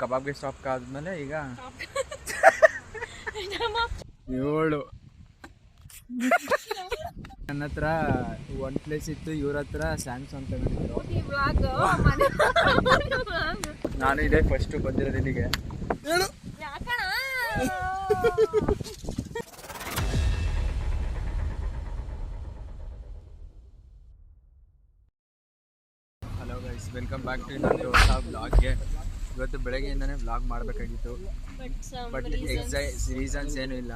ಕಬಾಬ್ಗೆ stop ಆದ್ಮೇಲೆ ಈಗ 7 ನನ್ನ ಹತ್ರ ಒಂದು ಪ್ಲೇಸ್ ಇತ್ತು, ಇವ್ರ ಹತ್ರ ಸ್ಯಾಮ್ಸಂಗ್ ತಗೊಂಡಿದ್ರು. ನಾನು ಇದೇ ಫಸ್ಟ್ ಬಂದಿರೋದು ಇಲ್ಲಿಗೆ. Hello guys, welcome back to ಇನ್ನೊಂದು ಹೊಸ ಬ್ಲಾಗ್ಗೆ. ಇವತ್ತು ಬೆಳಗ್ಗೆಯಿಂದನೇ ಬ್ಲಾಗ್ ಮಾಡಬೇಕಾಗಿತ್ತು, ಬಟ್ ರೀಸನ್ಸ್ ಏನೂ ಇಲ್ಲ,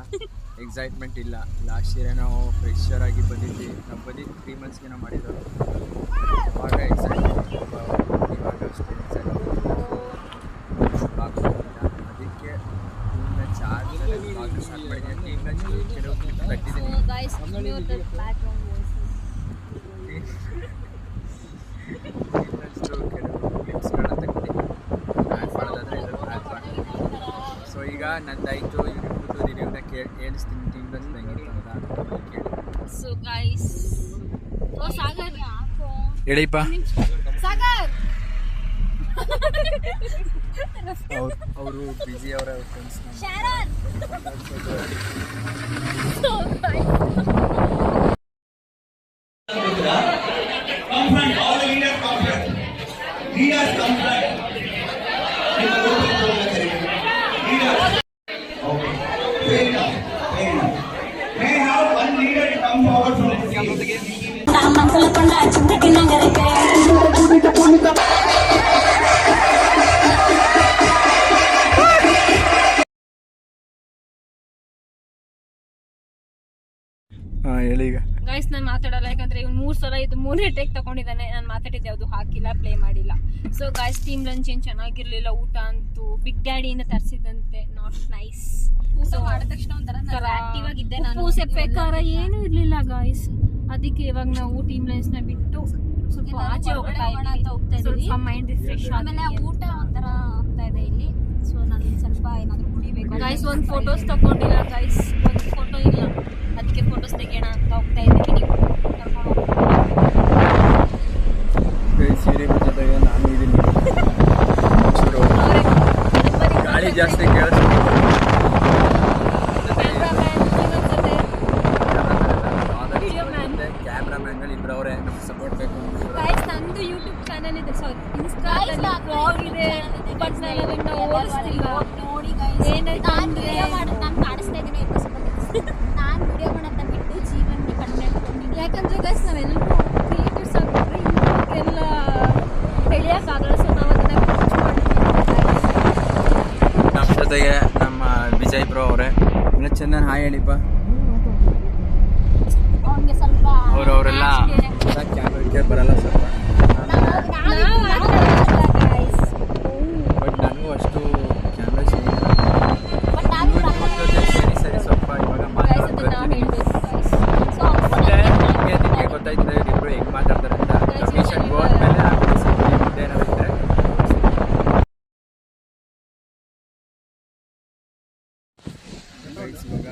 ಎಕ್ಸೈಟ್ಮೆಂಟ್ ಇಲ್ಲ. ಲಾಸ್ಟ್ ಇಯರ್ ನಾವು ಫ್ರೆಶರ್ ಆಗಿ ಬಂದಿದ್ವಿ, ನಾವು ಬಂದಿದ್ದು 3 ಮಂತ್ಸ್ಗೆ ನಾವು ಮಾಡಿದ್ರು. ಇವಾಗ ಎಕ್ಸೈಟ್ಮೆಂಟ್, ಇವಾಗ ಅಷ್ಟೇ ಎಕ್ಸೈಟ್ಮೆಂಟ್ ಬ್ಲಾಗ್ ಬಂದಿಲ್ಲ. ಅದಕ್ಕೆ ಟೀಮ್ ಮ್ಯಾಚ್ ಆದಮೇಲೆ ಬ್ಲಾಗ್ ಸ್ಟಾರ್ಟ್ ಮಾಡಿದ್ದೀನಿ. ಟೀಮ್ ಮ್ಯಾಚ್ ಕೆಲವು ಕಟ್ಟಿದ್ದೀನಿ. ಸೊ ಈಗ ನಂದಾಯಿತು, ಇವ್ರಿಬ್ರು ರಿವ್ಯೂನ ಕೇಳಿಸ್ತೀನಿ. ಟೀಮ್ ಮ್ಯಾಚ್ ಹೆಂಗಿತ್ತು ಅಂತ ಕೇಳಿ. ಸೊ ಗೈಸ್, ಓ ಸಾಗರ್ ಹೇಳಿಪ್ಪ. ಸಾಗರ್ ಅವರು ಬಿಜಿ ಅವರ ಫ್ರೆಂಡ್ಸ್. ಶಾರನ್ ಹೇಳಿ. ಈಗ ಗೈಸ್ ನಾನು ಮಾತಾಡಲ್ಲ, ಯಾಕಂದ್ರೆ ಇವ್ನು 3 ಸಲ ಇದು 3ನೇ ಟೇಕ್ ತಗೊಂಡಿದ್ದಾನೆ. ನಾನು ಮಾತಾಡಿದ್ದು ಯಾವುದು ಹಾಕಿಲ್ಲ, ಪ್ಲೇ ಮಾಡಿಲ್ಲ. ಸೊ ಗೈಸ್, ಟೀಮ್ ಲಂಚ್ ಏನು ಚೆನ್ನಾಗಿರ್ಲಿಲ್ಲ. ಊಟ ಅಂತೂ ಬಿಗ್ ಡ್ಯಾಡಿಯಿಂದ ತರಿಸಿದಂತೆ, ನಾಟ್ ನೈಸ್. ಊಟ ಮಾಡಿದ ತಕ್ಷಣ ಒಂಥರ ಆಕ್ಟಿವ್ ಆಗಿದ್ದೆ ನಾನು. ಸೆಪ್ಪೆ ಖಾರ ಏನೂ ಇರಲಿಲ್ಲ ಗೈಸ್. ಅದಕ್ಕೆ ಇವಾಗ ನಾವು ಟೀಮ್ ಲಂಚ್ನ ಬಿಟ್ಟು ಸ್ವಲ್ಪ ಆಚೆ ಹೋಗ್ತಾ ಇದ್ದೀವಿ, ಸ್ವಲ್ಪ ಮೈಂಡ್ ರಿಫ್ರೆಶ್. ಆಮೇಲೆ ಊಟ ಒಂಥರ ಆಗ್ತಾ ಇದೆ ಇಲ್ಲಿ. ಸೊ ನಾನು ಸ್ವಲ್ಪ ಏನಾದರೂ ಕುಡಿಬೇಕು ಗೈಸ್. ಒಂದು ಫೋಟೋಸ್ ತಗೊಂಡಿಲ್ಲ ಗೈಸ್, ಒಂದು ಫೋಟೋ ಇಲ್ಲ, ಅದಕ್ಕೆ ಫೋಟೋಸ್ ತೆಗೆಯೋಣ ಅಂತ ಹೋಗ್ತಾ ಇದ್ದೀವಿ. ನೀವು ಸೀರೆ ಜೊತೆಗೆ ನಾನು ಇದೀನಿ. ಗಾಳಿ ಜಾಸ್ತಿ ಕೇಳಿಸ್ತೀನಿ. ಕ್ಯಾಮ್ರಾಮ್ಯಾನ್ಗಳು ಇಬ್ಬರು ಅವರೇ, ನಮ್ಗೆ ಸಪೋರ್ಟ್ ಬೇಕು. ಗೈಸ್, ನಂದು ಯೂಟ್ಯೂಬ್ ಚಾನಲ್ ಇದೆ, ಸಾರಿ ಇನ್ಸ್ಟಾದಲ್ಲಿ ಬ್ಲಾಗ್ ಇದೆ, ಬಟ್ ನಾನು ಅದನ್ನ ಓಡಿಸ್ತಿಲ್ಲ. ನೋಡಿ ಗೈಸ್, ಏನಾಯ್ತು ನಾನು ಕಾಣಿಸ್ತಾ ಇದ್ದೀನಿ. ನಾನು ವಿಡಿಯೋ ಮಾಡೋದನ್ನ ಬಿಟ್ಟು ಜೀವನ ಕಂಟೆಂಟ್, ಯಾಕಂದ್ರೆ ಗೈಸ್ ನಾವೆಲ್ಲರೂ ಕ್ರಿಯೇಟರ್ಸ್ ಆಗಿಬಿಟ್ರೆ ಎಲ್ಲ ಬೆಳೆಯೋಕ್ಕಾಗಲ್ಲ. ಸೊ ನಾವು ಅದನ್ನ ಪಿಚ್ ಮಾಡ್ತೀವಿ. ನಮ್ಮ ಜೊತೆಗೆ ನಮ್ಮ ವಿಜಯ್ ಬ್ರೋ ಅವರೇ. ಇನ್ನು ಚಂದನ್ ಹಾಯ್ ಹೇಳಿಪ್ಪ. ಅವನಿಗೆ ಸ್ವಲ್ಪ ಅವರೆಲ್ಲ ಕ್ಯಾಮ್ರಾಕ್ಕೆ ಬರಲ್ಲ ಸ್ವಲ್ಪ, ಬಟ್ ನನಗೂ ಅಷ್ಟು ಕ್ಯಾಮ್ರಾ ಸರಿ ಸರಿ ಸ್ವಲ್ಪ ಇವಾಗ ಮಾತಾಡೋದು ಅದಕ್ಕೆ ಗೊತ್ತಾಯ್ತದೆ ಇಬ್ಬರು ಹೆಂಗೆ ಮಾತಾಡ್ತಾರೆ ಅಂತ. ಲೊಕೇಶನ್ ಹೋದ್ಮೇಲೆ ಮುಂದೆ ಏನಾಗುತ್ತೆ. ಇವಾಗ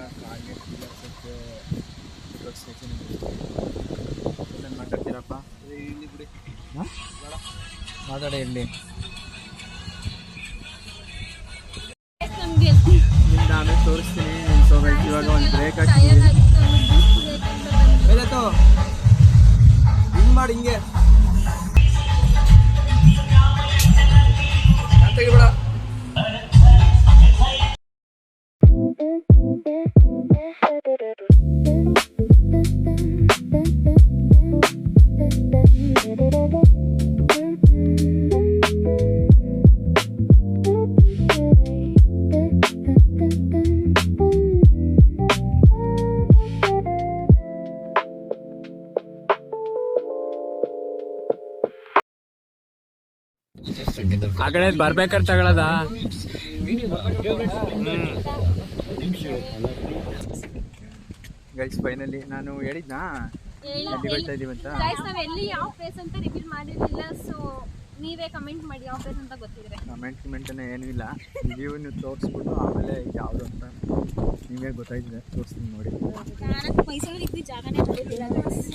ಮಾತಾಡ್ತೀರಪ್ಪ, ಮಾತಾಡ ಇರಲಿ. ನಾನು ತೋರಿಸ್ತೀನಿ. ಸೊ ಇವಾಗ ಒಂದು ಬ್ರೇಕ್ ಹಾಕಿದ್ದೀನಿ. ಹಿಂಗೆ ಮಾಡಿ, ಹಿಂಗೆ ತೆಗಿಬೇಡ. ಆ ಕಡೆ ಬರ್ಬೇಕಾದ್ರೆ ತಗೊಳ್ಳೋದ. ಗೈಸ್, ಫೈನಲಿ ನಾನು ಹೇಳಿದ್ನಾ ಎಲ್ಲಿ ಬರ್ತಾ ಇದೀವಿ ಅಂತ. ಗೈಸ್, ನಾವು ಎಲ್ಲಿ ಯಾವ ಪ್ಲೇಸ್ ಅಂತ ರಿವೀಲ್ ಮಾಡಿರಲಿಲ್ಲ. ಸೊ ನೀವೇ ಕಮೆಂಟ್ ಮಾಡಿ ಯಾವ ಪ್ಲೇಸ್ ಅಂತ ಗೊತ್ತಿದ್ರೆ. ಕಮೆಂಟನೇ ಏನೂ ಇಲ್ಲ, ರಿವ್ಯೂನು ತೋರಿಸ್ಬಿಟ್ಟು ಆಮೇಲೆ ಯಾವುದು ಅಂತ ನಿಮಗೆ ಗೊತ್ತಾಯ್ತದೆ, ತೋರಿಸ್ತೀನಿ ನೋಡಿ. ನಾನು ಮೈಸೂರಲ್ಲಿ ಇದ್ವಿ, ಜಾಗನೇ ಗೊತ್ತಿಲ್ಲ ಗೈಸ್.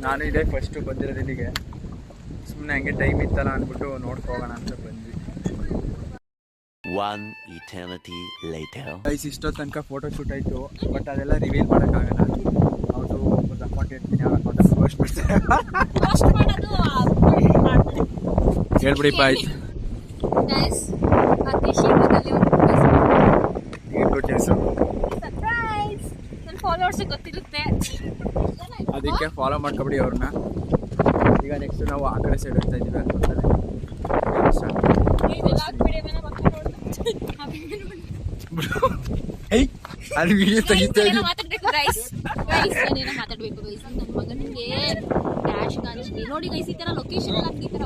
ನಾನು ಇದೇ ಫಸ್ಟು ಬಂದಿರೋದು ಇಲ್ಲಿಗೆ. ಸುಮ್ಮನೆ ಹಂಗೆ ಟೈಮ್ ಇತ್ತಲ್ಲ ಅಂದ್ಬಿಟ್ಟು ನೋಡ್ಕೋಗೋಣ ಅಂತ ಬಂದ್ವಿ. One eternity later. ಗೈಸ್ ಇಷ್ಟೋ ತನಕ ಫೋಟೋ ಶೂಟ್ ಆಯಿತು, ಬಟ್ ಅದೆಲ್ಲ ರಿವೀಲ್ ಮಾಡೋಕ್ಕಾಗಲ್ಲ. ಅವ್ರು ಒಂದು ಅಕೌಂಟ್ ಇರ್ತೀನಿ, ಅವ್ರ ಅಕೌಂಟಲ್ಲಿ ಪೋಸ್ಟ್ ಮಾಡ್ತಾರೆ. ಹೇಳ್ಬಿಡಿಪ್ಪ ಆಯ್ತು. ಸರ್ಪ್ರೈಸ್, ನನ್ನ ಫಾಲೋವರ್ಸ್ ಗೊತ್ತಿರುತ್ತೆ, ಅದಕ್ಕೆ ಫಾಲೋ ಮಾಡ್ಕೊಬಿಡಿ ಅವ್ರನ್ನ. ಈಗ ನೆಕ್ಸ್ಟ್ ನಾವು ಆ ಕಡೆ ಸೈಡ್ ಹೋಗ್ತಾ ಇದ್ದೀವಿ ಅನ್ಕೊಂತಾರೆ. ಅಲ್ಲಿ ವಿಡಿಯೋ ತೆಗಿತಾ ಇದ್ದೀವಿ. ಮಾತಾಡ್ಬೇಕು ಗೈಸ್, ಏನೇನೋ ಮಾತಾಡ್ಬೇಕು ಗೈಸ್. ನನ್ನ ಮಗನಿಗೆ ಡ್ಯಾಶ್ ಕಾಣಿಸ್ಲಿ ನೋಡಿ ಗೈಸ್, ಈ ತರ ಲೊಕೇಶನ್ ಈ ತರ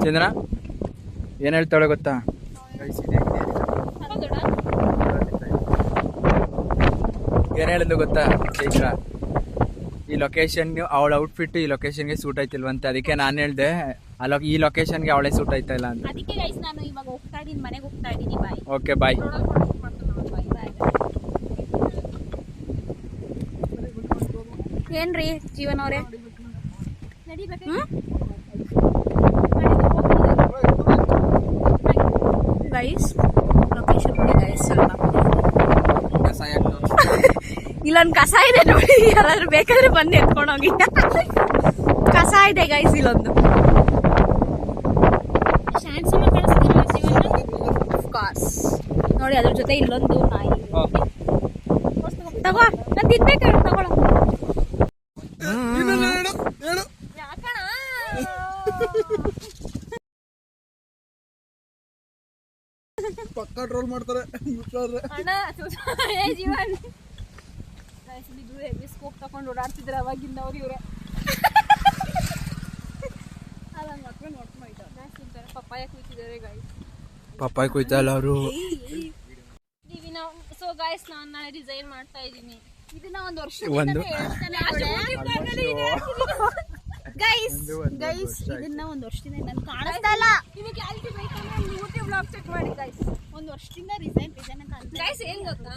ಚಂದ್ರ ಏನು ಹೇಳ್ತಾಳೆ ಗೊತ್ತಾ ಗೈಸ್? ಏನು ಹೇಳಿದ್ದು ಗೊತ್ತಾ ಚೈತ್ರ? ಈ ಲೊಕೇಶನ್ ಅವಳ ಔಟ್ಫಿಟ್ ಈ ಲೊಕೇಶನ್ಗೆ ಸೂಟ್ ಆಯ್ತಿಲ್ವಂತೆ. ಅದಕ್ಕೆ ನಾನು ಹೇಳ್ದೆ ಈ ಲೊಕೇಶನ್ಗೆ ಅವಳೇ ಸೂಟ್ ಆಯ್ತಾ ಇಲ್ಲ ಅಂತ. ಅದಕ್ಕೆ ಗೈಸ್ ನಾನು ಇವಾಗ ಹೋಗ್ತಾ ಇದ್ದೀನಿ, ಮನೆಗೆ ಹೋಗ್ತಾ ಇದ್ದೀನಿ. ಬಾಯ್. Okay bye. ಏನ್ರಿ ಜೀವನ ಅವರೇ ಗೈಸ್? ಲೊಕೇಶನ್ ನೋಡಿ ಗೈಸ್, ಇಲ್ಲೊಂದು ಕಸ ಇದೆ ನೋಡಿ, ಯಾರಾದ್ರೂ ಬೇಕಾದ್ರೆ ಬಂದು ಎತ್ಕೊಂಡೋಗಿ. ಕಸ ಇದೆ ಗೈಸ್ ಇಲ್ಲೊಂದು. ನೋಡಿ ಅದ್ರ ಜೊತೆ ಇಲ್ಲೊಂದು ನಾಯಿ. ತಗೋ, ನಾನು ತಿನ್ಬೇಕು, ತಗೊಳ. ಪಕ್ಕ ಟ್ರೋಲ್ ಮಾಡ್ತಾರೆ ಅಣ್ಣ. ಜೀವನ್ ಸ್ಕೋಪ್ ತಗೊಂಡು ಓಡಾಡ್ತಿದ್ರೆ ಅವಾಗಿಂದ ಅವ್ರು ಇವ್ರೆ. ಅಲ್ಲ ಮಕ್ಕಳು ನೋಡ್ಕೊಂಡು ಪಪ್ಪಾಯ ಕುಯ್ತಿದ್ದಾರೆ ಗೈಸ್. ಪಪ್ಪಾಯ ಕುಯ್ತಾ ಇಲ್ಲ ಅವರು. ಸೊ ಗೈಸ್ ನಾನು ನಾಳೆ ಡಿಸೈನ್ ಮಾಡ್ತಾ ಇದ್ದೀನಿ. ಇದನ್ನ ಒಂದು ವರ್ಷ ಗೈಸ್, ಇದನ್ನ ಒಂದು ವರ್ಷದಿಂದ ನನ್ಗೆ ಕಾಣಿಸ್ತಾ ಇಲ್ಲ. ಯೂಟ್ಯೂಬ್ ಬ್ಲಾಗ್ ಚೆಕ್ ಮಾಡಿ ಗೈಸ್. ಒಂದು ವರ್ಷದಿಂದ ಡಿಸೈನ್ ಅಂತ ಗೈಸ್. ಏನ್ ಗೊತ್ತಾ,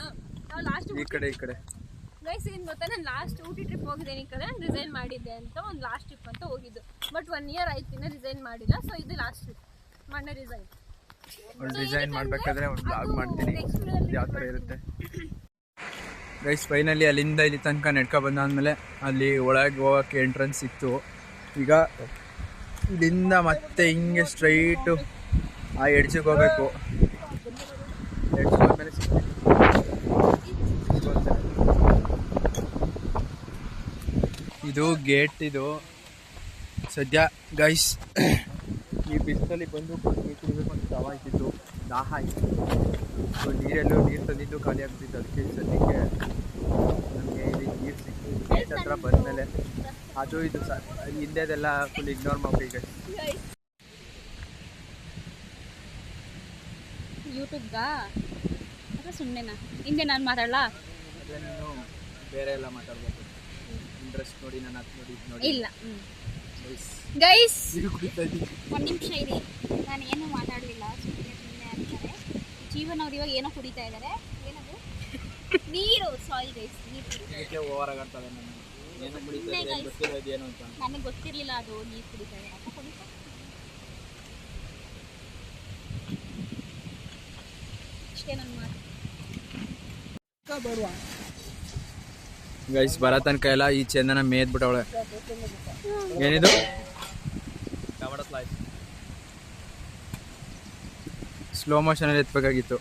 ನಾವು ಲಾಸ್ಟ್ ಈ ಕಡೆ ಗೈಸ್ ಏನ್ ಗೊತ್ತಾ, ನಾನು ಲಾಸ್ಟ್ ಊಟಿ ಟ್ರಿಪ್ ಹೋಗಿದ್ದೇನೆ. ಈ ಕಡೆ ಡಿಸೈನ್ ಮಾಡಿದ್ದೆ ಅಂತ ಒಂದು ಲಾಸ್ಟ್ ಟ್ರಿಪ್ ಅಂತ ಹೋಗಿದ್ದು. ಬಟ್ 1 year ಆಯ್ತು ಇನ್ನ ಡಿಸೈನ್ ಮಾಡಿಲ್ಲ. ಸೊ ಇದು ಲಾಸ್ಟ್ ಟ್ರಿಪ್ ಮೊನ್ನೆ ಡಿಸೈನ್ ಮಾಡ್ಬೇಕಾದ್ರೆ ಒಂದು ಬ್ಲಾಗ್ ಮಾಡ್ತೀನಿ ಯಾವ ಥರ ಇರುತ್ತೆ ಗೈಸ್. ಫೈನಲಿ ಅಲ್ಲಿಂದ ಇಲ್ಲಿ ತನಕ ನೆಡ್ಕೊ ಬಂದಾದ್ಮೇಲೆ ಅಲ್ಲಿ ಒಳಗೆ ಹೋಗೋಕ್ಕೆ ಎಂಟ್ರೆನ್ಸ್ ಸಿಕ್ತು. ಈಗ ಇಲ್ಲಿಂದ ಮತ್ತೆ ಹಿಂಗೆ ಸ್ಟ್ರೈಟು ಆ ಎಡ್ಜಿಗೆ ಹೋಗ್ಬೇಕು. ಎಡ್ಜಿಗೆ ಸಿಗ್ತೀನಿ. ಇದು ಗೇಟ್. ಇದು ಸದ್ಯ ಗೈಸ್ ಈ ಬಿಸಿಲಲ್ಲಿ ಬಂದು ನೀರು ಕುಡಿಬೇಕು ಅಂತ ದವ ಇದ್ದಿದ್ದು, ದಾಹ ಆಯಿತು. ನೀರು ತಂದಿದ್ದು ಖಾಲಿ ಆಗ್ತಿತ್ತು. ಅದಕ್ಕೆ ಸದ್ಯಕ್ಕೆ ನಮಗೆ ಇಲ್ಲಿ ನೀರು ಸಿಕ್ತು. ಗೇಟ್ ಹತ್ರ ಬಂದಮೇಲೆ ಅದು ಇದು ಹಿಂದೆದೆಲ್ಲ ಫುಲ್ ಇಗ್ನೋರ್ ಮಾಡಿ ಈಗ ಯೂಟ್ಯೂಬ್ಗಾ ಅಥವಾ ಸುಮ್ಮನೆನಾ? ಹಿಂದೆ ನಾನು ಮಾತಾಡಲ್ಲ, ಅದೇ ನೀನು ಬೇರೆ ಎಲ್ಲ ಮಾತಾಡ್ಬೇಕು. ಇಂಟ್ರೆಸ್ಟ್ ನೋಡಿ ನಾನು ಅದು ನೋಡಿ ಇದು ನೋಡಿ ಇಲ್ಲ. ಗೈಸ್ ಒಂದು ನಿಮಿಷ ಇರಿ, ನಾನು ಏನು ಮಾತಾಡಲಿಲ್ಲ, ಸುಮ್ಮನೆ ಅಂತಾರೆ. ಜೀವನ ಅವ್ರು ಇವಾಗ ಏನೋ ಕುಡಿತಾ ಇದ್ದಾರೆ. ಏನದು? ನೀರು. ಸಾರಿ ಗೈಸ್, ನೀರು ಓವರ್ ಆಗರ್ತದೆ. ಏನು ಗೊತ್ತಿರೋದು ಏನು ಅಂತ ನನಗೆ ಗೊತ್ತಿರಲಿಲ್ಲ ಅದು ನೀರು ಕುಡಿತಾ ಇದ್ದಾರೆ ಅಂತ. ಕುಡಿತಾ ಇಷ್ಟೇ ನನ್ನ ಮಾತು. ಬರುವ ಗೈಸ್ ಬರ ತನಕ ಎಲ್ಲ ಈ ಚಂದನ ಮೇದ್ಬಿಟ್ಟವಳೆ. ಏನಿದು? ಸ್ಲೋ ಮೋಷನಲ್ಲಿ ಎತ್ಬೇಕಾಗಿತ್ತು.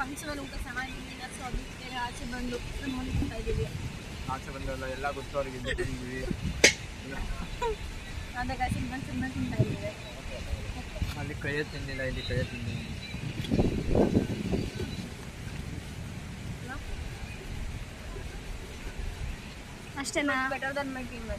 ಫಂಕ್ಷನ್ ಊಟ ಚೆನ್ನಾಗಿಲ್ಲ. ಸೊ ಅದಕ್ಕೆ ಆಚೆ ಬಂದು ನೋಡ್ತಾ ಇದ್ದೀವಿ. ಆಚೆ ಬಂದಲ್ಲ ಎಲ್ಲ ಗೊತ್ತು ಅವ್ರಿಗೆ. ಅದೇ ಗಾಯ್ಸ್ ಇನ್ನೊಂದು ತಿಂತಾ ಇದ್ದೀವಿ. ಅಲ್ಲಿ ಕೈಯೇ ತಿಂದಿಲ್ಲ, ಇಲ್ಲಿ ಕೈಯೇ ತಿಂದಿಲ್ಲ. ಅಷ್ಟೇನಾ? Better than my team.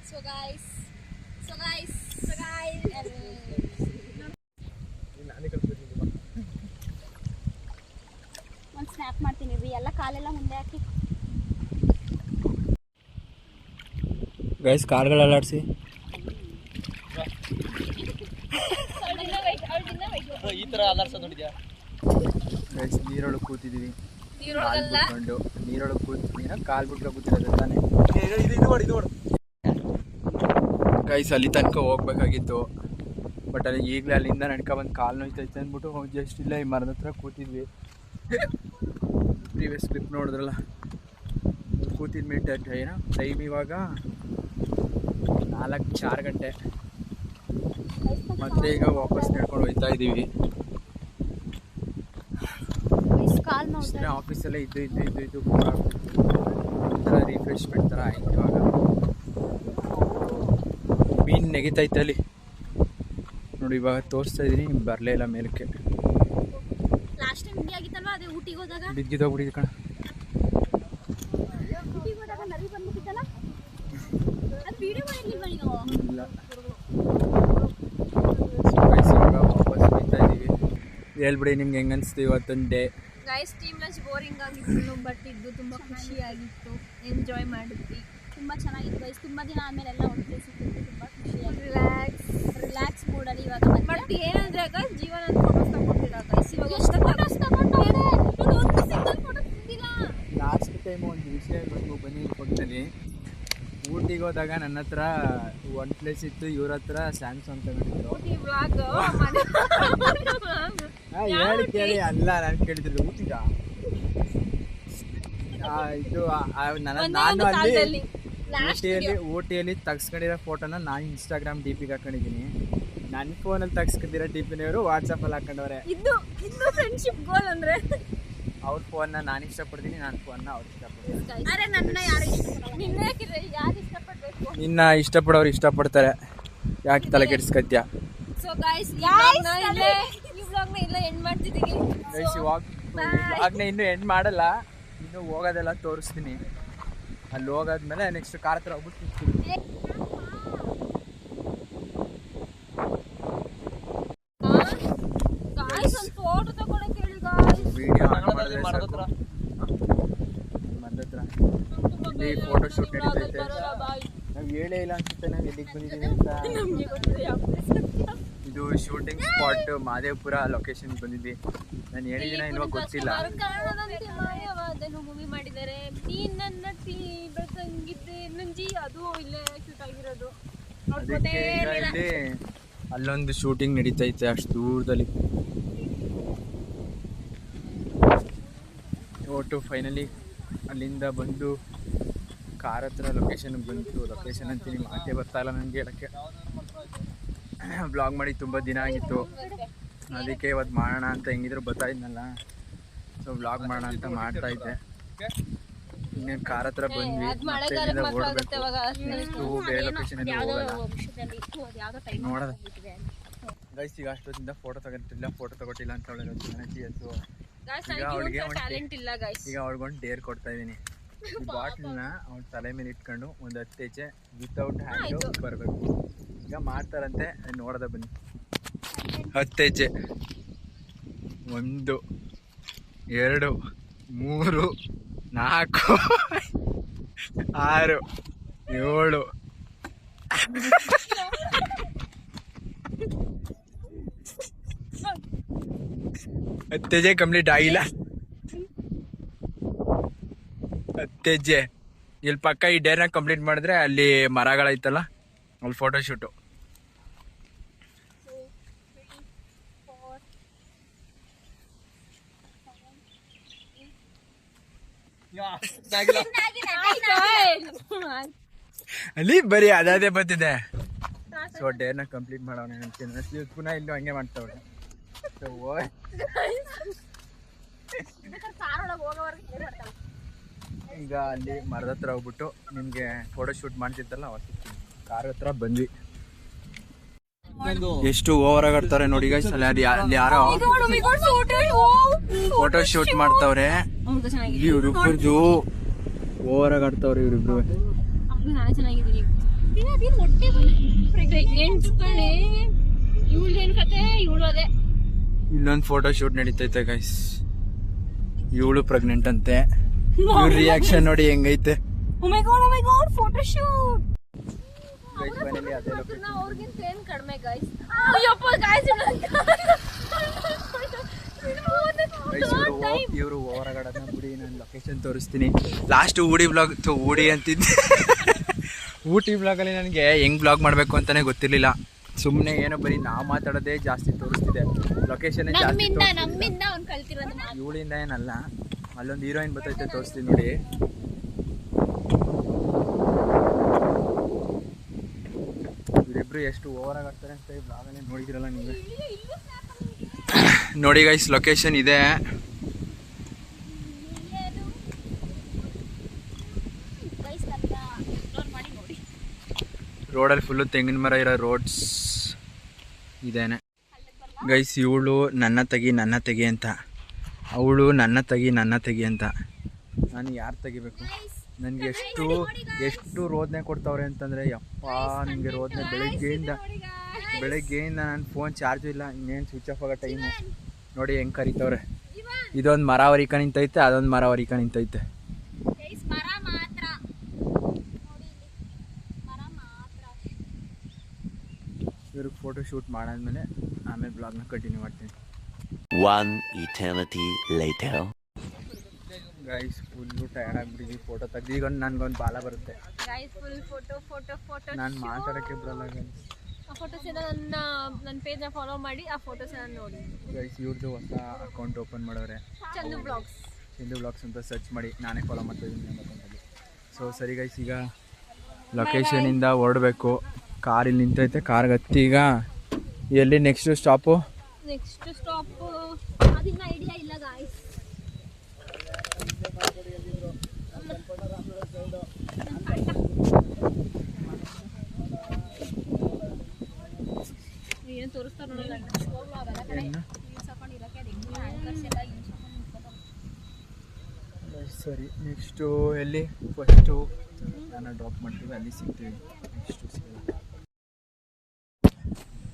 So guys, baby ಎಲ್ಲ ಕಾಲೆಲ್ಲ ಮುಂದೆ ಹಾಕಿ. ಗೈಸ್ ಕಾರ್ಗಳು ಅಲ್ಲಾಡಿಸಿ. ಈ ತರ ಅಲರ್ಸ ನೋಡಿದ್ಯಾ ಗೈಸ್ ನೀರೊಳಗೆ ಕೂತಿದ್ದೀವಿ. ನೀರೊಳಗೆ ಕೂತಿದ್ದೀವಿ, ಕಾಲು ಬಿಟ್ಕೊಂಡು ಕೂತಿರೋದು ತಾನೆ. ಗೈಸ್ ಅಲ್ಲಿ ತನಕ ಹೋಗ್ಬೇಕಾಗಿತ್ತು, ಬಟ್ ಅಲ್ಲಿ ಈಗಲೇ ಅಲ್ಲಿಂದ ನಡ್ಕೊಬಂದು ಕಾಲು ನೋಯ್ತೈತೆ ಅಂದ್ಬಿಟ್ಟು ಜಸ್ಟ್ ಇಲ್ಲ ಈ ಮರದ ಹತ್ರ ಕೂತಿದ್ವಿ. ಪ್ರೀವಿಯಸ್ ಕ್ಲಿಪ್ ನೋಡಿದ್ರಲ್ಲ, ಕೂತಿದ್ವಿ. ಏನೋ ಟೈಮ್ ಇವಾಗ 4 ಗಂಟೆ. ಮತ್ತೆ ಈಗ ವಾಪಸ್ ನಡ್ಕೊಂಡು ಹೋಗ್ತಾ ಇದ್ದೀವಿ. ಆಫೀಸಲ್ಲೇ ಇದ್ದು ಒಂಥರ ರಿಫ್ರೆಶ್ಮೆಂಟ್ ಥರ ಆಯ್ತು. ಇವಾಗ ಮೀನು ನೆಗಿತೈತೆ ಅಲ್ಲಿ ನೋಡಿ. ಇವಾಗ ತೋರಿಸ್ತಾ ಇದ್ದೀನಿ, ಬರಲೇ ಇಲ್ಲ ಮೇಲಕ್ಕೆ. ಲಾಸ್ಟ್ ಟೈಮ್ ಹಿಂಗೆ ಆಗಿತ್ತಲ್ವಾ, ಅದೇ ಊಟಿಗೆ ಹೋದಾಗ ಬಿದ್ದಿದ್ದೋಗ್ಬಿಟ್ಟಿದ್ದು ಕಣ. ಊಟಿಗೆ ಹೋದಾಗ ನರಿ ಬಂದ್ಬಿಟ್ಟಿತ್ತಲ್ಲ, ಅದು ವಿಡಿಯೋ ಮಾಡಿರ್ಲಿಲ್ವಾ ನೀವು? ಇಲ್ಲ. ಇವಾಗ ವಾಪಸ್ ಹೋಗ್ತಾ ಇದ್ದೀವಿ. ಹೇಳ್ಬಿಡಿ ನಿಮ್ಗೆ ಹೆಂಗೆ ಅನಿಸ್ತು ಇವತ್ತೊಂದು day? Guys team lunch boring ಆಗಿತ್ತು, ಬಟ್ ಇದು ತುಂಬ ಖುಷಿಯಾಗಿತ್ತು. ಎಂಜಾಯ್ ಮಾಡಿದ್ವಿ, ತುಂಬ ಚೆನ್ನಾಗಿತ್ತು ಗೈಸ್. ತುಂಬ ದಿನ ಆದಮೇಲೆ ಎಲ್ಲ ಒಟ್ಟಿಗೆ ಸಿಕ್ಕಿತ್ತು, ತುಂಬ ಖುಷಿಯಾಗಿ ರಿಲ್ಯಾಕ್ಸ್ ಮೂಡಲ್ಲಿ ಇವಾಗ. ಬಟ್ ಏನಂದ್ರೆ ಗೈಸ್ ಜೀವನ ಫೋಟೋಸ್ ತಗೊಂಡಿಲ್ಲ ಗೈಸ್. ಇವಾಗ ಎಷ್ಟು ಫೋಟೋಸ್ ತಗೊಂಡಿದ್ದಾರೆ, ಒಂದು ಸಿಂಗಲ್ ಫೋಟೋ ತೆಗ್ದಿಲ್ಲ. ಲಾಸ್ಟ್ ಟೈಮ್ ಒಂದು ವಿಷಯ ಹೇಳ್ಬೇಕು ಬನ್ನಿ ಕೊಟ್ಟಲ್ಲಿ. ಊಟಿಗೆ ಹೋದಾಗ ನನ್ನ ಹತ್ರ ಒನ್ ಪ್ಲೇಸ್ ಇತ್ತು, ಇವ್ರ ಹತ್ರ ಸ್ಯಾಮ್ಸಂಗ್ ತಗೊಂಡಿದ್ರು. ವ್ಲಾಗ್ ಹೇಳಿ ಕೇಳಿ ಅಲ್ಲ, ನಾನು ಕೇಳಿದ್ರು ಊಟಿಗ ಇದು ನಾನು ಅಲ್ಲಿ ಊಟಿಯಲ್ಲಿ ತೆಗ್ಸ್ಕೊಂಡಿರೋ ಫೋಟೋನ ನಾನು ಇನ್ಸ್ಟಾಗ್ರಾಮ್ ಡಿ.ಪಿಗೆ ಹಾಕೊಂಡಿದ್ದೀನಿ. ನನ್ನ ಫೋನಲ್ಲಿ ತೆಗ್ಸ್ಕೊಂಡಿರೋ ಡಿ.ಪಿನವರು ವಾಟ್ಸಪ್ಪಲ್ಲಿ ಹಾಕೊಂಡವ್ರೆ. ಇದು ಫ್ರೆಂಡ್ಶಿಪ್ ಗೋಲ್ ಅಂದ್ರೆ ಅವ್ರ ಫೋನ್ನ ನಾನು ಇಷ್ಟಪಡ್ತೀನಿ, ನನ್ನ ಫೋನ್ನ ಅವ್ರು ಇಷ್ಟಪಡ್ತೀನಿ. ಅರೆ ನನ್ನ ಯಾರು ನಿನ್ನ ಯಾರು ಇಷ್ಟಪಡಬೇಕು? ನಿನ್ನ ಇಷ್ಟಪಡೋರು ಇಷ್ಟಪಡ್ತಾರೆ, ಯಾಕೆ ತಲೆ ಕೆಡಿಸ್ಕತ್ಯ? ಸೊ ಗೈಸ್ ಈ ವ್ಲಾಗ್ನ ಇಲ್ಲೇ ಎಂಡ್ ಮಾಡ್ತಿದ್ದೀವಿ. ಗೈಸ್ ಇವಾಗನೇ ಇನ್ನೂ ಎಂಡ್ ಮಾಡಲ್ಲ, ಇನ್ನೂ ಹೋಗೋದೆಲ್ಲ ತೋರಿಸ್ತೀನಿ. ಅಲ್ಲಿ ಹೋಗೋದ್ಮೇಲೆ ನೆಕ್ಸ್ಟ್ ಕಾರ್ ಹತ್ರ ಹೋಗ್ಬಿಟ್ಟು ಸಿಗ್ತೀನಿ. ಗೈಸ್ ಒಂದು ಫೋಟೋ ತಗೊಳಕ್ಕೆ ಹೇಳಿ ಗೈಸ್. ವಿಡಿಯೋ ಮಾಡಿದ್ರೆ ಮರದ ಹತ್ರ ಇಲ್ಲಿ ಫೋಟೋ ಶೂಟ್ ನಡೀತೈತೆ. ನಾವು ಹೇಳೇ ಇಲ್ಲ ಅನ್ಸುತ್ತೆ ನಾವು ಎಲ್ಲಿಗೆ ಬಂದಿದ್ದೀವಿ ಅಂತ. ಇದು ಶೂಟಿಂಗ್ ಸ್ಪಾಟ್ ಮಾದೇವಪುರ ಲೊಕೇಶನ್ ಬಂದಿದ್ವಿ. ನಾನು ಹೇಳಿದ್ದೀನ ಇಲ್ವಾ ಗೊತ್ತಿಲ್ಲ. ಮೂವಿ ಮಾಡಿದ್ದಾರೆ. ನೀನ್ ನನ್ನ ಬೆಳಸಂಗಿದ್ದೆ ನಂಜಿ, ಅದು ಇಲ್ಲೇ ಶೂಟ್ ಆಗಿರೋದು. ಅದಕ್ಕೆ ಈಗ ಇಲ್ಲಿ ಅಲ್ಲೊಂದು ಶೂಟಿಂಗ್ ನಡೀತೈತೆ ಅಷ್ಟು ದೂರದಲ್ಲಿ. ಒಟ್ಟು ಫೈನಲಿ ಅಲ್ಲಿಂದ ಬಂದು ಕಾರ್ ಹತ್ರ ಲೊಕೇಶನ್ಗೆ ಬಂತು. ಲೊಕೇಶನ್ ಅಂತೀನಿ, ಮಾತೇ ಬರ್ತಾ ಇಲ್ಲ ನನಗೆ ಹೇಳೋಕ್ಕೆ. ಬ್ಲಾಗ್ ಮಾಡಿ ತುಂಬ ದಿನ ಆಗಿತ್ತು, ಅದಕ್ಕೆ ಇವತ್ತು ಮಾಡೋಣ ಅಂತ ಹೆಂಗಿದ್ರು ಬರ್ತಾ ಇದ್ನಲ್ಲ, ಸೊ ಬ್ಲಾಗ್ ಮಾಡೋಣ ಅಂತ ಮಾಡ್ತಾ ಇದ್ದೆ. ಇನ್ನೇನು ಕಾರ್ ಹತ್ರ ಬಂದ್ವಿ, ಮತ್ತೆ ಇಲ್ಲಿಂದ ಓಡಬೇಕು. ನೆಕ್ಸ್ಟು ಬೇರೆ ಲೊಕೇಶನಲ್ಲಿ ಹೋಗಲ್ಲ ನೋಡೋದು. ಗೈಸ್ ಈಗ ಅಷ್ಟೊತ್ತಿಂದ ಫೋಟೋ ತಗೊಟ್ಟಿಲ್ಲ ಅಂತ ಹೇಳೋದು. ಈಗ ಅವಳಿಗೆ ಅವಳಿಗೊಂದು ಡೇರ್ ಕೊಡ್ತಾ ಇದ್ದೀನಿ. ಈ ಬಾಟ್ಲನ್ನ ಅವ್ನ ತಲೆ ಮೇಲೆ ಇಟ್ಕೊಂಡು ಒಂದು 10 ಹೆಜ್ಜೆ ವಿತೌಟ್ ಹ್ಯಾಂಡು ಬರಬೇಕು. ಈಗ ಮಾಡ್ತಾರಂತೆ, ನೋಡೋದ ಬನ್ನಿ. 10 ಹೆಜ್ಜೆ, 1 2 3 4 6 7 10 ಹೆಜ್ಜೆ ಕಂಪ್ಲೀಟ್ ಆಗಿಲ್ಲ. 10 ಹೆಜ್ಜೆ ಇಲ್ಲಿ ಪಕ್ಕ ಈ ಡೇರ್ನ ಕಂಪ್ಲೀಟ್ ಮಾಡಿದ್ರೆ ಅಲ್ಲಿ ಮರಗಳೈತಲ್ಲ, ಅಲ್ಲಿ ಫೋಟೋ ಶೂಟು. ಅಲ್ಲಿ ಬರೀ ಅದೇ ಬರ್ತಿದೆ. ಸೊ ಡೇರ್ನ ಕಂಪ್ಲೀಟ್ ಮಾಡೋಣ ಅಂತೀನಿ. ಪುನಃ ಇಲ್ಲೂ ಹಂಗೆ ಮಾಡ್ತಾವೆ. ಈಗ ಅಲ್ಲಿ ಮರದ ಹತ್ರ ಹೋಗ್ಬಿಟ್ಟು ನಿಮ್ಗೆ ಫೋಟೋ ಶೂಟ್ ಮಾಡ್ತಿದ್ದಲ್ಲ ಅವತ್ತು ಕಾರ್ ಹತ್ರ ಬಂದ್ವಿ. ಎಷ್ಟು ಓವರ್ ಆಗಾಡ್ತಾರೆ ನೋಡಿ ಗೈಸ್. ಅಲ್ಲಿ ಯಾರೋ ಫೋಟೋ ಶೂಟ್ ಮಾಡ್ತಾವ್ರೆ. ಇವ್ರಿಬ್ರದ್ದು ಓವರ್ ಆಗಾಡ್ತಾವ್ರೆ ಇವ್ರಿಬ್ರು. ಇಲ್ಲೊಂದು ಫೋಟೋ ಶೂಟ್ ನಡೀತೈತೆ ಗೈಸ್. ಇವಳು ಪ್ರೆಗ್ನೆಂಟ್ ಅಂತೆ. ಇವ್ರ ರಿಯಾಕ್ಷನ್ ನೋಡಿ ಹೆಂಗೈತೆ. ಓ ಮೈ ಗಾಡ್ ಫೋಟೋ ಶೂಟ್. ಫೈನಲಿ ಅದೇ ಲೊಕೇಶನ್. ಅವ್ರಿಗಿಂತ ಏನ್ ಕಡಿಮೆ ಗೈಸ್. ಅಯ್ಯಪ್ಪ ಗೈಸ್ ಇವರು ಹೊರಗಡೆ ಬಿಡಿ, ನಾನು ಲೊಕೇಶನ್ ತೋರಿಸ್ತೀನಿ. ಲಾಸ್ಟ್ ಊಡಿ ಬ್ಲಾಗ್ ಊಡಿ ಅಂತಿದ್ದೆ. ಊಟಿ ಬ್ಲಾಗಲ್ಲಿ ನನಗೆ ಹೆಂಗ್ ಬ್ಲಾಗ್ ಮಾಡಬೇಕು ಅಂತಾನೆ ಗೊತ್ತಿರಲಿಲ್ಲ. ಸುಮ್ಮನೆ ಏನೋ ಬರೀ ನಾವು ಮಾತಾಡೋದೇ ಜಾಸ್ತಿ ತೋರಿಸ್ತಿದೆ, ಲೊಕೇಶನ್ ಜಾಸ್ತಿ. ಇವಳಿಂದ ಏನಲ್ಲ, ಅಲ್ಲೊಂದು ಹೀರೋಯಿನ್ ಬರ್ತೈತೆ ತೋರಿಸ್ತೀನಿ ನೋಡಿ. ಇವರಿಬ್ರು ಎಷ್ಟು ಓವರ್ ಆಗಿ ಆಡ್ತಾರೆ ಅಂತ ಈ ಬ್ಲಾಗಲ್ಲಿ ನೋಡಿದಿರಲ್ಲ ನೀವೇ. ನೋಡಿ ಗೈಸ್, ಲೊಕೇಶನ್ ಇದೆ. ರೋಡಲ್ಲಿ ಫುಲ್ಲು ತೆಂಗಿನ ಮರ ಇರೋ ರೋಡ್ಸ್ ಇದೇನೆ ಗೈಸ್. ಇವಳು ನನ್ನ ತೆಗಿ ಅಂತ, ಅವಳು ನನ್ನ ತೆಗಿ ಅಂತ. ನಾನು ಯಾರು ತೆಗಿಬೇಕು? ನನಗೆ ಎಷ್ಟು ರೋದನೆ ಕೊಡ್ತಾವ್ರೆ ಅಂತಂದರೆ, ಯಪ್ಪ ನನಗೆ ರೋದನೆ. ಬೆಳಗ್ಗೆಯಿಂದ ನನ್ನ ಫೋನ್ ಚಾರ್ಜು ಇಲ್ಲ, ಇನ್ನೇನು ಸ್ವಿಚ್ ಆಫ್ ಆಗೋ ಟೈಮು. ನೋಡಿ ಹೆಂಗೆ ಕರಿತವ್ರೆ. ಇದೊಂದು ಮರ ಹೊರಿಕ ನಿಂತೈತೆ, ಅದೊಂದು ಮರ ಹೊರಿಕ ನಿಂತೈತೆ. ಇವ್ರಿಗೆ ಫೋಟೋ ಶೂಟ್ ಮಾಡಾದ್ಮೇಲೆ ಆಮೇಲೆ ಬ್ಲಾಗ್ನ ಕಂಟಿನ್ಯೂ ಮಾಡ್ತೀನಿ. One eternity later. Guys full tired ಆಗಿಬಿಟ್ಟಿದ್ವಿ ಫೋಟೋ ತೆಗ್ದು. ಈಗ ನನಗೊಂದು ಬಾಲ ಬರುತ್ತೆ, ನಾನು ಮಾತಾಡೋಕ್ಕೆ ಬರಲ್ಲ ಗೈಸ್. ಆ ಫೋಟೋಸ್ ನನ್ನ ಪೇಜ್ನ ಫಾಲೋ ಮಾಡಿ, ಆ ಫೋಟೋಸ್ ನೋಡಿ ಗೈಸ್. ಇವ್ರದ್ದು ಹೊಸ ಅಕೌಂಟ್ ಓಪನ್ ಮಾಡೋರೆ, ಚಂದು ಬ್ಲಾಗ್ಸ್ ಅಂತ ಸರ್ಚ್ ಮಾಡಿ. ನಾನೇ ಫಾಲೋ ಮಾಡ್ತಾಯಿದ್ದೀನಿ ನಮ್ಮ ಅಕೌಂಟಲ್ಲಿ. ಸೊ ಸರಿ ಗೈಸ್, ಈಗ ಲೊಕೇಶನಿಂದ ಹೊರಡಬೇಕು. ಕಾರ್ ಇಲ್ಲಿ ನಿಂತೈತೆ, ಕಾರ್ಗೆ ಹತ್ತಿ. ಈಗ ಎಲ್ಲಿ ನೆಕ್ಸ್ಟ್ ಸ್ಟಾಪು ಅದಿನ್ನ ಐಡಿಯಾ ಇಲ್ಲ ಗಾಯ್ಸ್. ಏನು ತೋರಿಸ್ತಾರೆ ನೋಡಲ್ಲ. ಸರಿ, ನೆಕ್ಸ್ಟು ಎಲ್ಲಿ? ಫಸ್ಟು ನಾನು ಡ್ರಾಪ್ ಮಾಡ್ತೀವಿ, ಅಲ್ಲಿ ಸಿಗ್ತೀವಿ. ನೆಕ್ಸ್ಟು ಸಿಗೋದು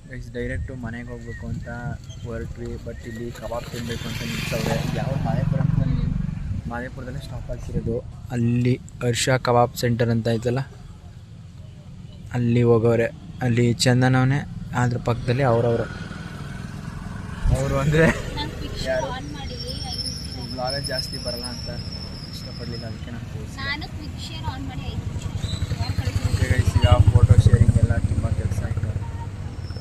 ಗೈಸ್. ಡೈರೆಕ್ಟು ಮನೆಗೆ ಹೋಗ್ಬೇಕು ಅಂತ ಹೊರಟ್ವಿ, ಬಟ್ ಇಲ್ಲಿ ಕಬಾಬ್ ತಿನ್ನಬೇಕು ಅಂತ ನಿಲ್ಸವ್ರೆ. ಯಾವ ಮಾದೇಪುರದಲ್ಲೇ ಸ್ಟಾಪ್ ಆಗ್ತಿರೋದು. ಅಲ್ಲಿ ಹರ್ಷ ಕಬಾಬ್ ಸೆಂಟರ್ ಅಂತ ಐತಲ್ಲ, ಅಲ್ಲಿ ಹೋಗೋರೆ. ಅಲ್ಲಿ ಚಂದನವನೇ, ಅದ್ರ ಪಕ್ಕದಲ್ಲಿ ಅವರು ಅಂದರೆ ಯಾರು ಬ್ಲಾಗ ಜಾಸ್ತಿ ಬರಲ್ಲ ಅಂತ ಇಷ್ಟಪಡಲಿಲ್ಲ, ಅದಕ್ಕೆ ನಾನು ಈಗ ಫೋಟೋ ಶೇರಿಂಗ್ ಎಲ್ಲ ತುಂಬ ಕೆಲಸ ಆಯಿತು.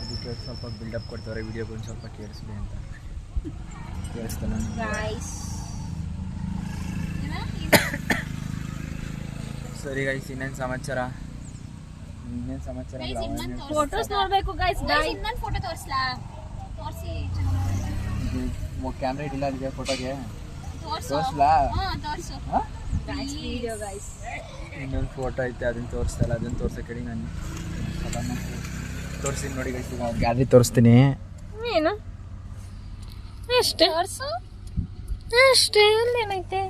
ಅದಕ್ಕೆ ಸ್ವಲ್ಪ ಬಿಲ್ಡಪ್ ಕೊಡ್ತಾರೆ, ವಿಡಿಯೋಗೊಂದು ಸ್ವಲ್ಪ ಕೇಳಿಸ್ಲಿ ಅಂತ. ಕೇಳಿಸ್ತಾನೆ ಸರಿ ಗೈಸ್. ಇನ್ನೇನು ಸಮಾಚಾರ? ಫೋಟೋಸ್ ನೋಡ್ಬೇಕು ಗೈಸ್. ಫೋಟೋ ತೋರಿಸ್ಲಾ? ತೋರಿಸಿ. ಕ್ಯಾಮ್ರಾ ಇಟ್ಟಿಲ್ಲ ಅದಕ್ಕೆ ಫೋಟೋಗೆ. ತೋರಿಸ್ಲಾ? ತೋರಿಸು. Video guys. ಇನ್ನೊಂದು ಫೋಟೋ ಐತೆ, ಅದನ್ನು ತೋರಿಸ್ತಲ್ಲ. ಅದನ್ನು ತೋರ್ಸಕ್ಕೆ ಹೇಳಿ ನಾನು ತೋರಿಸ್ತೀನಿ ನೋಡಿ ಗೈಸ್. ಈಗ ಗ್ಯಾಲರಿ ತೋರಿಸ್ತೀನಿ. ಏನು ಅಷ್ಟೇ ಅಲ್ಲೇನೈತೆ?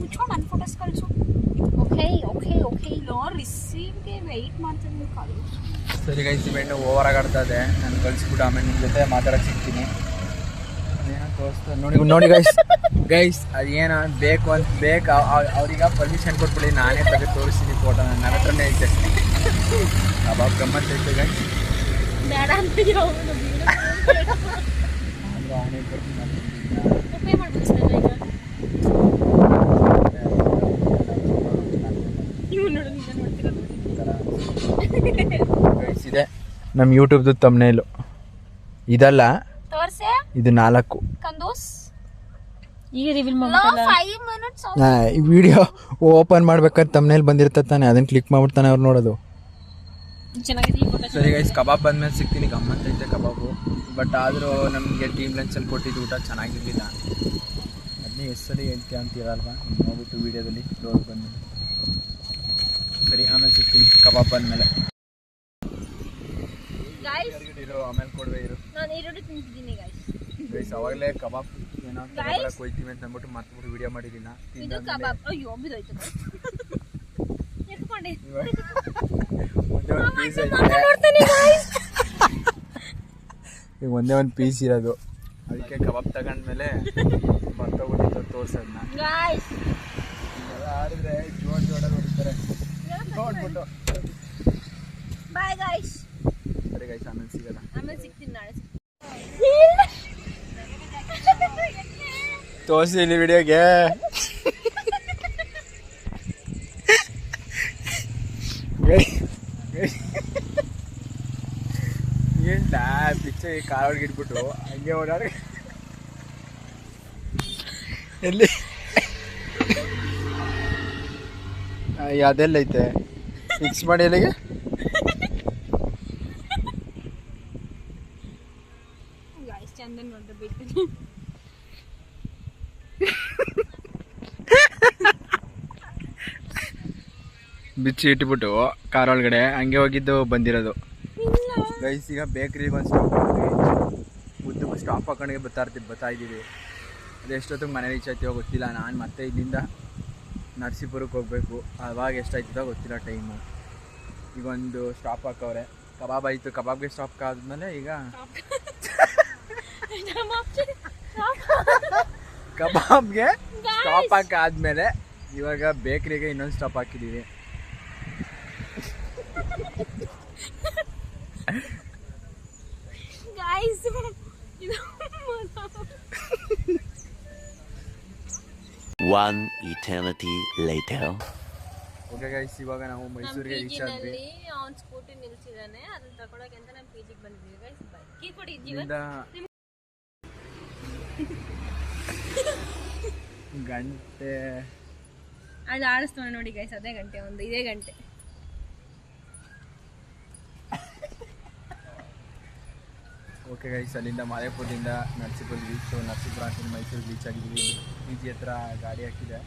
ಮುಚ್ಕೊಂಡು ನನ್ನ ಫೋಟೋಸ್ ಕಳಿಸು. ಓಕೆ ರಿಸೀವ್ಗೆ ವೆಯ್ಟ್ ಮಾಡ್ತೀನಿ. ಸರಿ ಗೈಸ್, ಇವೆಂಟ್ ಓವರ್ ಆಗಾಡ್ತಾ ಇದೆ. ನಾನು ಕಳಿಸ್ಬಿಟ್ಟು ಆಮೇಲೆ ನಿಮ್ಮ ಜೊತೆ ಮಾತಾಡೋಕೆ ಸಿಗ್ತೀನಿ. ಏನೋ ತೋರಿಸ್ತಾ ನೋಡಿ ಗೈಸ್ ಅದೇನೋ ಬೇಕು ಅವ್ರಿಗೆ ಪರ್ಮಿಷನ್ ಕೊಟ್ಬಿಡಿ. ನಾನೇ ತೆಗೆದು ತೋರಿಸ್ತೀನಿ ಫೋಟೋ, ನನ್ನ ಹತ್ರನೇ ಐತೆ. ಅವಾಗ ಗಮ್ಮತ್ತು ಐತೆ ಗೈಸ್. ಬೇಡ ಅಂತಿದ್ರು ಆನೆ ಬರ್ತೀನಿ. ಇದೆ ನಮ್ಮ ಯೂಟ್ಯೂಬ್ದು ತಮ್ನೇಲು. ಇದಲ್ಲ, ಇದು 4 ಈಗ ರಿವೀಲ್ ಮಾಡ್ಬಿಟ್ಟಲ್ಲ. 5 minutes ಈ ವಿಡಿಯೋ ಓಪನ್ ಮಾಡ್ಬೇಕಾದ್ರೆ ತಮ್ನೇಲ್ ಬಂದಿರ್ತದೆ ತಾನೆ, ಅದನ್ನ ಕ್ಲಿಕ್ ಮಾಡ್ಬಿಡ್ತಾನೆ ಅವ್ರು ನೋಡೋದು. ಚೆನ್ನಾಗಿದೆ ಈ ಫೋಟೋ. ಸರಿ ಗೈಸ್, ಕಬಾಬ್ ಬಂದ್ಮೇಲೆ ಸಿಗ್ತೀನಿ. ಗಮ್ಮತ್ತೈತೆ ಕಬಾಬು, ಬಟ್ ಆದರೂ ನಮಗೆ ಟೀಮ್ ಲಂಚಲ್ಲಿ ಕೊಟ್ಟಿದ್ದು ಊಟ ಚೆನ್ನಾಗಿರಲಿಲ್ಲ. ಅದನ್ನೇ ಎಷ್ಟು ಸಲ ಹೇಳ್ತೀಯ ಅಂತೀರಲ್ವಾ, ನೋಡ್ಬಿಟ್ಟು ವೀಡಿಯೋದಲ್ಲಿ ರೋಡ್ ಬಂದಮೇಲೆ. ಸರಿ, ಆಮೇಲೆ ಸಿಗ್ತೀನಿ ಕಬಾಬ್ ಬಂದಮೇಲೆ. ಆಮೇಲೆ ಕೊಡುವೆ ಇರು. ನಾನು ಈರುಳ್ಳಿ ತಿಂತಿದ್ದೀನಿ ಗೈಸ್. ಅವಾಗಲೇ ಕಬಾಬ್ ಏನೋ ಕೊಯ್ತೀವಿ ಅಂತ ಅಂದ್ಬಿಟ್ಟು ಮತ್ಬಿಟ್ಟು ವಿಡಿಯೋ ಮಾಡಿರಲಿಲ್ಲ. ಇದು ಕಬಾಬ್. ಅಯ್ಯೋ ಬಿದೋಯ್ತು ಎತ್ಕೊಂಡೆ. ಒಂದೇ ಒಂದು ಪೀಸ್ ಇರೋದು. ಅದಕ್ಕೆ ಕಬಾಬ್ ತಗೊಂಡ್ಮೇಲೆ ಬರ್ತೋಗ್ಬಿಟ್ಟಿತ್ತು ತೋರ್ಸೋದನ್ನ. ಗಾಯ್ಸ್ ಎಲ್ಲ ಆಡಿದ್ರೆ ಜೋಡಲ್ಲಿ ಹೊಡಿತಾರೆ ನೋಡ್ಬಿಟ್ಟು. Bye guys. ಸರಿ ಗೈಸ್, ಆಮೇಲೆ ಸಿಗೋಣ. ಆಮೇಲೆ ಸಿಗ್ತೀನಿ ನಾಳೆ. ತೋರಿಸಿ ಇಲ್ಲಿ ವಿಡಿಯೋಗೆ. ಏನ್ಟ ಪಿಚ್ಚೆ ಕಾರ್ ಒಳಗೆ ಇಟ್ಬಿಟ್ಟು ಹಂಗೆ ಓಡಾಡಿ ಎಲ್ಲಿ ಅದೆಲ್ಲ ಐತೆ ಫಿಕ್ಸ್ ಮಾಡಿ ಅಲ್ಲಿಗೆ. ಗಾಯ್ಸ್ ಚಂದನ್ ನೋಡ್ಬೇಕು. ಬಿಚ್ಚಿ ಇಟ್ಬಿಟ್ಟು ಕಾರ್ ಒಳಗಡೆ ಹಂಗೆ ಹೋಗಿದ್ದು ಬಂದಿರೋದು. ಗೈಸ್ ಈಗ ಬೇಕ್ರಿಗೆ ಒಂದು ಸ್ಟಾಪ್ ಹಾಕಿದ್ವಿ. ಉದ್ದಕ್ಕೂ ಸ್ಟಾಪ್ ಹಾಕೊಂಡೆ ಬರ್ತಾ ಇದ್ದೀವಿ. ಅದೆಷ್ಟೊತ್ತಿಗೆ ಮನೆ ರೀಚ್ ಆಯ್ತೀವೋ ಗೊತ್ತಿಲ್ಲ. ನಾನು ಮತ್ತೆ ಇಲ್ಲಿಂದ ನರಸೀಪುರಕ್ಕೆ ಹೋಗಬೇಕು. ಅವಾಗ ಎಷ್ಟಾಯ್ತದೋ ಗೊತ್ತಿಲ್ಲ ಟೈಮು. ಈಗ ಒಂದು ಸ್ಟಾಪ್ ಹಾಕವ್ರೆ. ಕಬಾಬ್ ಆಯಿತು. ಕಬಾಬ್ಗೆ ಸ್ಟಾಪ್ ಆದ್ಮೇಲೆ ಈಗ ಕಬಾಬ್ಗೆ ಸ್ಟಾಪ್ ಹಾಕಾದ್ಮೇಲೆ ಇವಾಗ ಬೇಕ್ರಿಗೆ ಇನ್ನೊಂದು ಸ್ಟಾಪ್ ಹಾಕಿದ್ದೀವಿ. Guys One eternity later. Okay guys, ಇವಾಗ ನಾವು ಮೈಸೂರಿಗೆ ರೀಚ್ ಆದ್ವಿ. ಅವ್ನು ಸ್ಕೂಟಿ ನಿಲ್ಸಿದಾನೆ, ಅದನ್ನ ತಗೊಳಕ್ಕೆ ಅಂತ ನಾನು PGಗೆ ಬಂದಿದ್ದೀವಿ ಗೈಸ್. ಬಾಯ್. ಕೀ ಕೊಡಿ ಜೀವನ್. ಗಂಟೆ ಅದು ಆಡಿಸ್ತಾನೆ ನೋಡಿ ಗೈಸ್. ಅದೇ ಗಂಟೆ, ಒಂದು ಇದೇ ಗಂಟೆ. ಓಕೆ ಗೈಸ್, ಅಲ್ಲಿಂದ ಮಾದೇಪುರದಿಂದ ನರಸೀಪುರ ರೀಚ್. ನರಸೀಪುರ ಅಂತ ಮೈಸೂರಿಗೆ ರೀಚ್ ಆಗಿದ್ದೀವಿ. PG ಹತ್ರ ಗಾಡಿ ಹಾಕಿದೆ.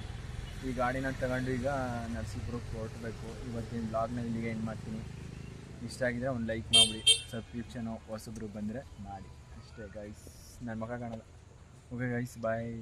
ಈ ಗಾಡಿನ ತಗೊಂಡು ಈಗ ನರಸೀಪುರಕ್ಕೆ ಹೊರಟಬೇಕು. ಇವತ್ತಿನ ಬ್ಲಾಗ್ನ ಇಲ್ಲಿಗೆ ಎಂಡ್ ಮಾಡ್ತೀನಿ. ಇಷ್ಟ ಆಗಿದ್ರೆ ಒಂದು ಲೈಕ್ ಮಾಡಿಬಿಡಿ. ಸಬ್ಸ್ಕ್ರಿಪ್ಷನು ಹೊಸಬ್ರು ಬಂದರೆ ಮಾಡಿ ಅಷ್ಟೇ ಗೈಸ್. ನನ್ನ ಮುಖ ಕಾಣಲ್ಲ. ಓಕೆ ಗೈಸ್, ಬಾಯ್.